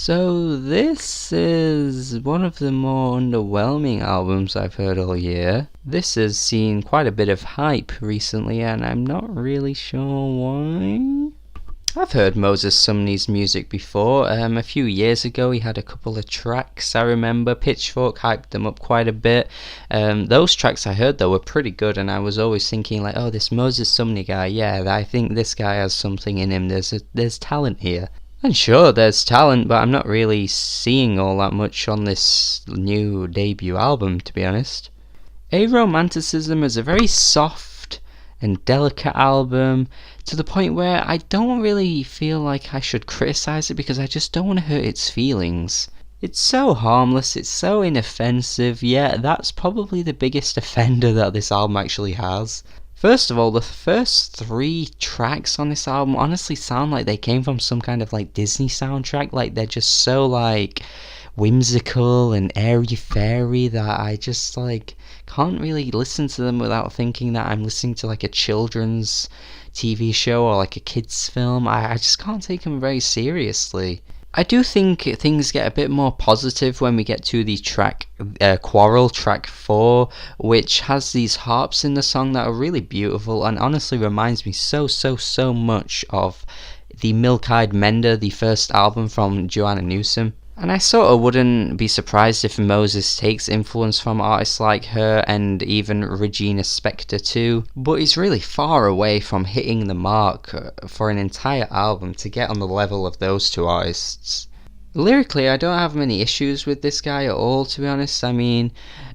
So this is one of the more underwhelming albums I've heard all year. This has seen quite a bit of hype recently and I'm not really sure why. I've heard Moses Sumney's music before. A few years ago he had a couple of tracks, I remember. Pitchfork hyped them up quite a bit. Those tracks I heard though were pretty good, and I was always thinking like, oh, this Moses Sumney guy, yeah, I think this guy has something in him. There's talent here. And sure, there's talent, but I'm not really seeing all that much on this new debut album, to be honest. Aromanticism is a very soft and delicate album, to the point where I don't really feel like I should criticise it because I just don't want to hurt its feelings. It's so harmless, it's so inoffensive, yet that's probably the biggest offender that this album actually has. First of all, the first 3 tracks on this album honestly sound like they came from some kind of like Disney soundtrack. Like they're just so like whimsical and airy-fairy that I just like can't really listen to them without thinking that I'm listening to like a children's TV show or like a kids film. I just can't take them very seriously. I do think things get a bit more positive when we get to the track Quarrel, track 4, which has these harps in the song that are really beautiful and honestly reminds me so much of the Milk-Eyed Mender, the first album from Joanna Newsom. And I sort of wouldn't be surprised if Moses takes influence from artists like her and even Regina Spektor too, but he's really far away from hitting the mark for an entire album to get on the level of those 2 artists. Lyrically, I don't have many issues with this guy at all, to be honest. I mean,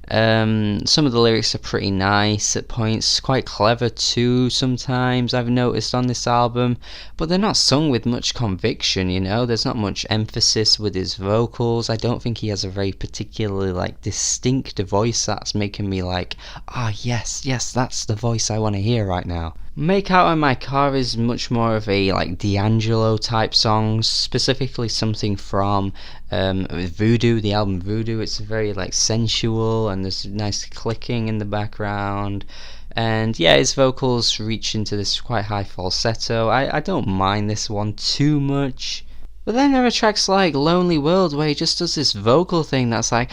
some of the lyrics are pretty nice at points, quite clever too sometimes, I've noticed on this album, but they're not sung with much conviction, you know. There's not much emphasis with his vocals. I don't think he has a very particularly like distinct voice that's making me like, yes, that's the voice I want to hear right now. Make Out in My Car is much more of a like D'Angelo type song, specifically something from Voodoo, the album Voodoo. It's very like sensual and there's nice clicking in the background, and yeah, his vocals reach into this quite high falsetto. I don't mind this one too much, but then there are tracks like Lonely World where he just does this vocal thing that's like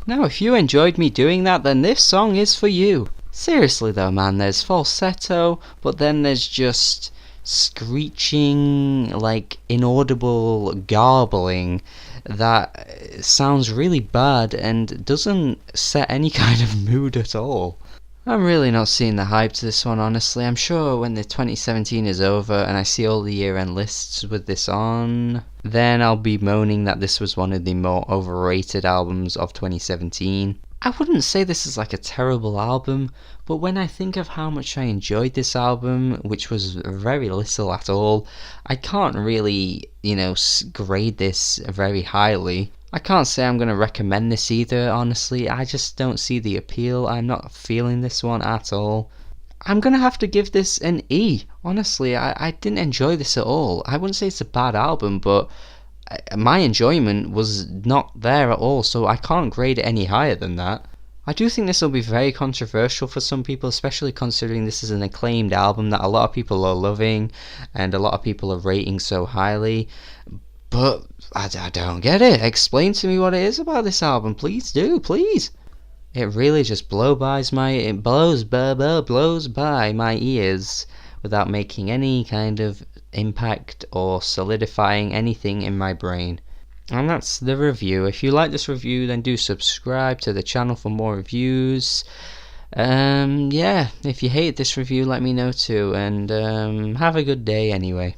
now, if you enjoyed me doing that, then this song is for you. Seriously though, man, there's falsetto, but then there's just screeching, like inaudible garbling that sounds really bad and doesn't set any kind of mood at all. I'm really not seeing the hype to this one, honestly. I'm sure when the 2017 is over and I see all the year-end lists with this on, then I'll be moaning that this was one of the more overrated albums of 2017. I wouldn't say this is like a terrible album, but when I think of how much I enjoyed this album, which was very little at all, I can't really, grade this very highly. I can't say I'm going to recommend this either, honestly. I just don't see the appeal. I'm not feeling this one at all. I'm going to have to give this an E. Honestly, I didn't enjoy this at all. I wouldn't say it's a bad album, but my enjoyment was not there at all, so I can't grade it any higher than that. I do think this will be very controversial for some people, especially considering this is an acclaimed album that a lot of people are loving and a lot of people are rating so highly. But I don't get it. Explain to me what it is about this album. Please do, please. It really just blows by my ears without making any kind of impact or solidifying anything in my brain. And that's the review. If you like this review, then do subscribe to the channel for more reviews. If you hate this review, let me know too, and have a good day anyway.